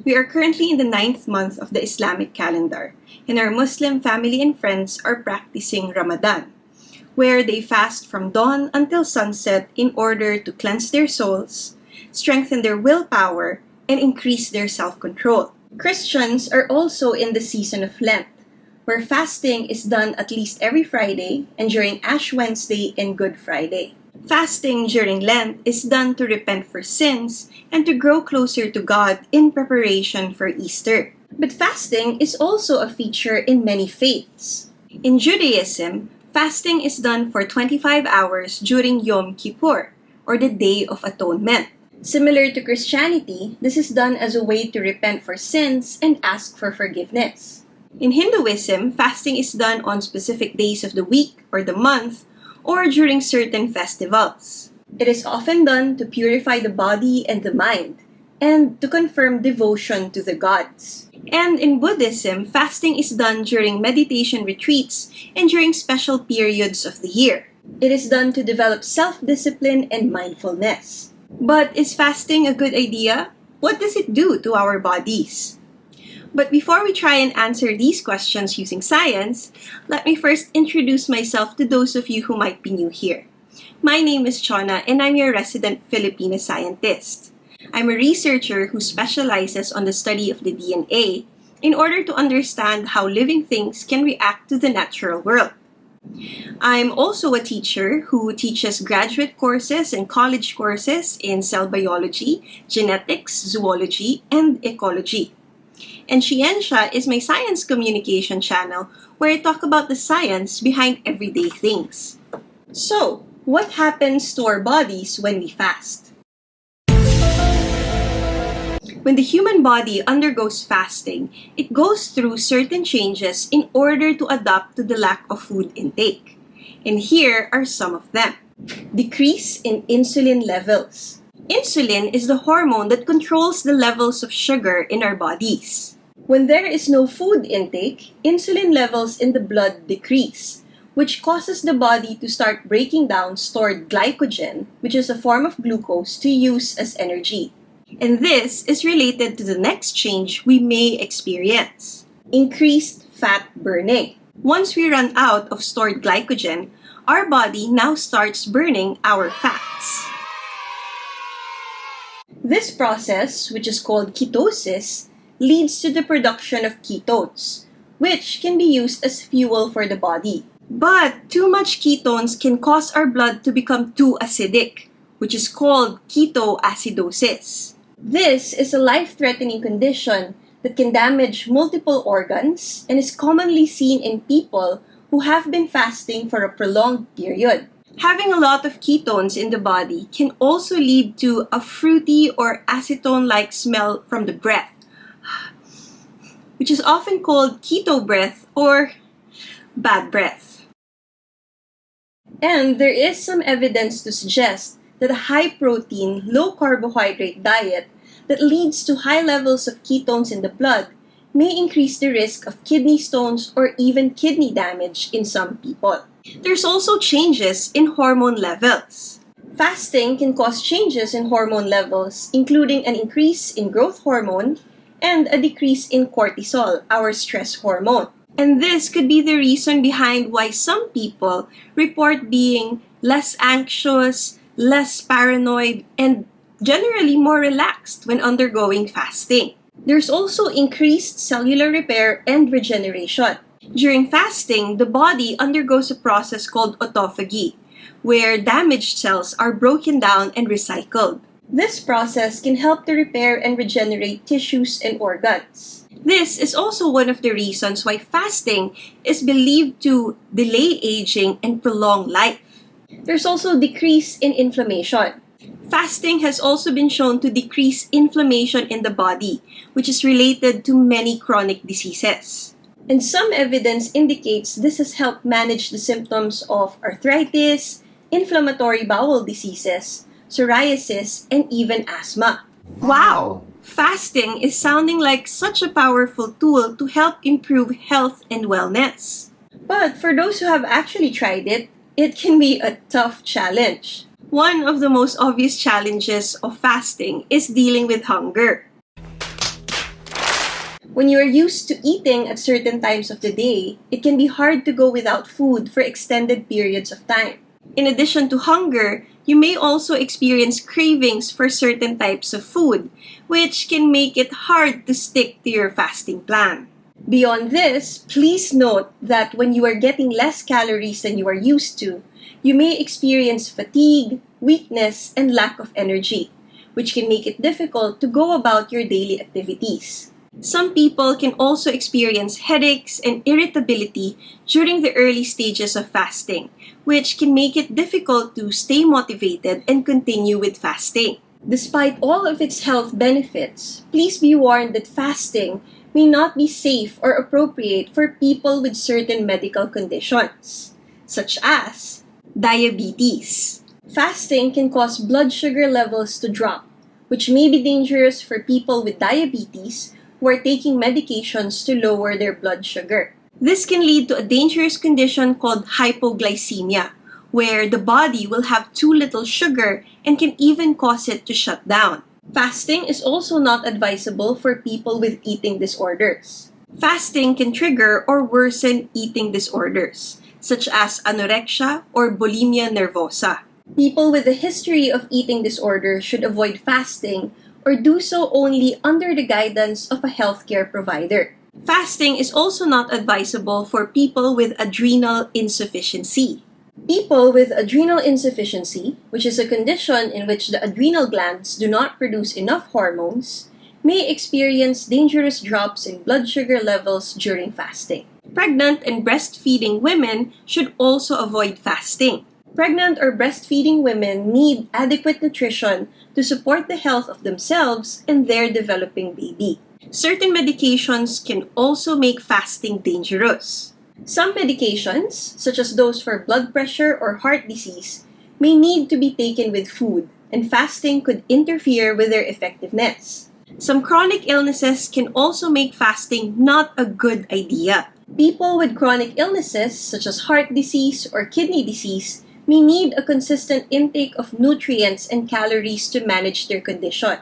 We are currently in the 9th month of the Islamic calendar, and our Muslim family and friends are practicing Ramadan, where they fast from dawn until sunset in order to cleanse their souls, strengthen their willpower, and increase their self-control. Christians are also in the season of Lent, where fasting is done at least every Friday and during Ash Wednesday and Good Friday. Fasting during Lent is done to repent for sins and to grow closer to God in preparation for Easter. But fasting is also a feature in many faiths. In Judaism, fasting is done for 25 hours during Yom Kippur, or the Day of Atonement. Similar to Christianity, this is done as a way to repent for sins and ask for forgiveness. In Hinduism, fasting is done on specific days of the week or the month, or during certain festivals. It is often done to purify the body and the mind, and to confirm devotion to the gods. And in Buddhism, fasting is done during meditation retreats and during special periods of the year. It is done to develop self-discipline and mindfulness. But is fasting a good idea? What does it do to our bodies? But before we try and answer these questions using science, let me first introduce myself to those of you who might be new here. My name is Chona, and I'm your resident Filipina scientist. I'm a researcher who specializes on the study of the DNA in order to understand how living things can react to the natural world. I'm also a teacher who teaches graduate courses and college courses in cell biology, genetics, zoology, and ecology. And SHE-ensya is my science communication channel where I talk about the science behind everyday things. So, what happens to our bodies when we fast? When the human body undergoes fasting, it goes through certain changes in order to adapt to the lack of food intake. And here are some of them. Decrease in insulin levels. Insulin is the hormone that controls the levels of sugar in our bodies. When there is no food intake, insulin levels in the blood decrease, which causes the body to start breaking down stored glycogen, which is a form of glucose, to use as energy. And this is related to the next change we may experience: increased fat burning. Once we run out of stored glycogen, our body now starts burning our fats. This process, which is called ketosis, leads to the production of ketones, which can be used as fuel for the body. But too much ketones can cause our blood to become too acidic, which is called ketoacidosis. This is a life-threatening condition that can damage multiple organs and is commonly seen in people who have been fasting for a prolonged period. Having a lot of ketones in the body can also lead to a fruity or acetone-like smell from the breath, which is often called keto breath or bad breath. And there is some evidence to suggest that a high-protein, low-carbohydrate diet that leads to high levels of ketones in the blood may increase the risk of kidney stones or even kidney damage in some people. There's also changes in hormone levels. Fasting can cause changes in hormone levels, including an increase in growth hormone and a decrease in cortisol, our stress hormone. And this could be the reason behind why some people report being less anxious, less paranoid, and generally more relaxed when undergoing fasting. There's also increased cellular repair and regeneration. During fasting, the body undergoes a process called autophagy, where damaged cells are broken down and recycled. This process can help to repair and regenerate tissues and organs. This is also one of the reasons why fasting is believed to delay aging and prolong life. There's also decrease in inflammation. Fasting has also been shown to decrease inflammation in the body, which is related to many chronic diseases. And some evidence indicates this has helped manage the symptoms of arthritis, inflammatory bowel diseases, psoriasis, and even asthma. Wow! Fasting is sounding like such a powerful tool to help improve health and wellness. But for those who have actually tried it, it can be a tough challenge. One of the most obvious challenges of fasting is dealing with hunger. When you are used to eating at certain times of the day, it can be hard to go without food for extended periods of time. In addition to hunger, you may also experience cravings for certain types of food, which can make it hard to stick to your fasting plan. Beyond this, please note that when you are getting less calories than you are used to, you may experience fatigue, weakness, and lack of energy, which can make it difficult to go about your daily activities. Some people can also experience headaches and irritability during the early stages of fasting, which can make it difficult to stay motivated and continue with fasting. Despite all of its health benefits, please be warned that fasting may not be safe or appropriate for people with certain medical conditions, such as diabetes. Fasting can cause blood sugar levels to drop, which may be dangerous for people with diabetes who are taking medications to lower their blood sugar. This can lead to a dangerous condition called hypoglycemia, where the body will have too little sugar and can even cause it to shut down. Fasting is also not advisable for people with eating disorders. Fasting can trigger or worsen eating disorders, such as anorexia or bulimia nervosa. People with a history of eating disorders should avoid fasting or do so only under the guidance of a healthcare provider. Fasting is also not advisable for people with adrenal insufficiency. People with adrenal insufficiency, which is a condition in which the adrenal glands do not produce enough hormones, may experience dangerous drops in blood sugar levels during fasting. Pregnant and breastfeeding women should also avoid fasting. Pregnant or breastfeeding women need adequate nutrition to support the health of themselves and their developing baby. Certain medications can also make fasting dangerous. Some medications, such as those for blood pressure or heart disease, may need to be taken with food, and fasting could interfere with their effectiveness. Some chronic illnesses can also make fasting not a good idea. People with chronic illnesses, such as heart disease or kidney disease, may need a consistent intake of nutrients and calories to manage their condition.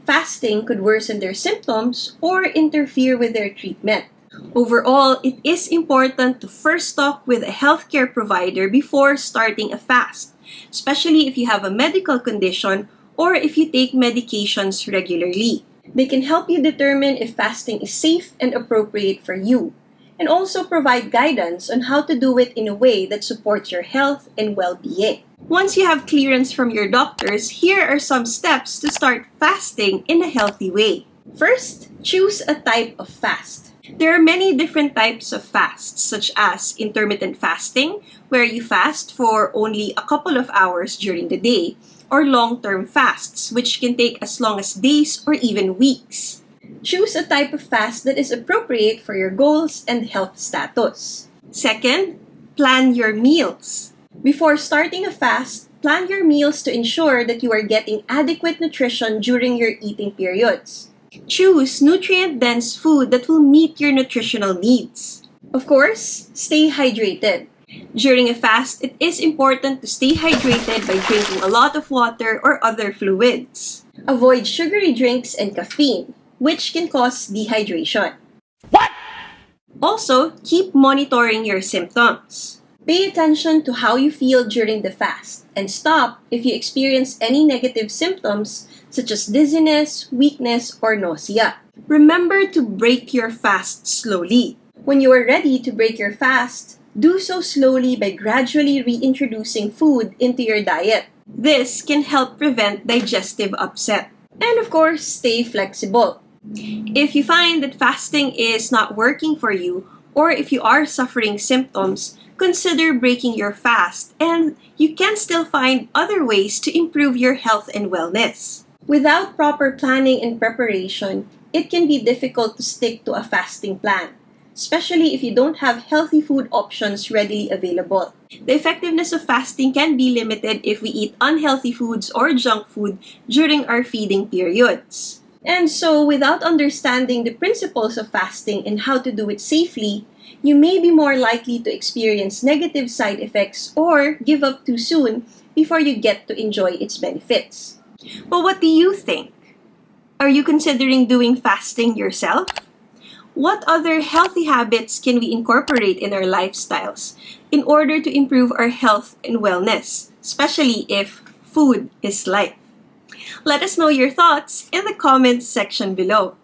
Fasting could worsen their symptoms or interfere with their treatment. Overall, it is important to first talk with a healthcare provider before starting a fast, especially if you have a medical condition or if you take medications regularly. They can help you determine if fasting is safe and appropriate for you, and also provide guidance on how to do it in a way that supports your health and well-being. Once you have clearance from your doctors, here are some steps to start fasting in a healthy way. First, choose a type of fast. There are many different types of fasts, such as intermittent fasting, where you fast for only a couple of hours during the day, or long-term fasts, which can take as long as days or even weeks. Choose a type of fast that is appropriate for your goals and health status. Second, plan your meals. Before starting a fast, plan your meals to ensure that you are getting adequate nutrition during your eating periods. Choose nutrient-dense food that will meet your nutritional needs. Of course, stay hydrated. During a fast, it is important to stay hydrated by drinking a lot of water or other fluids. Avoid sugary drinks and caffeine, which can cause dehydration. Also, keep monitoring your symptoms. Pay attention to how you feel during the fast and stop if you experience any negative symptoms such as dizziness, weakness, or nausea. Remember to break your fast slowly. When you are ready to break your fast, do so slowly by gradually reintroducing food into your diet. This can help prevent digestive upset. And of course, stay flexible. If you find that fasting is not working for you, or if you are suffering symptoms, consider breaking your fast, and you can still find other ways to improve your health and wellness. Without proper planning and preparation, it can be difficult to stick to a fasting plan, especially if you don't have healthy food options readily available. The effectiveness of fasting can be limited if we eat unhealthy foods or junk food during our feeding periods. And so, without understanding the principles of fasting and how to do it safely, you may be more likely to experience negative side effects or give up too soon before you get to enjoy its benefits. But what do you think? Are you considering doing fasting yourself? What other healthy habits can we incorporate in our lifestyles in order to improve our health and wellness, especially if food is life? Let us know your thoughts in the comments section below.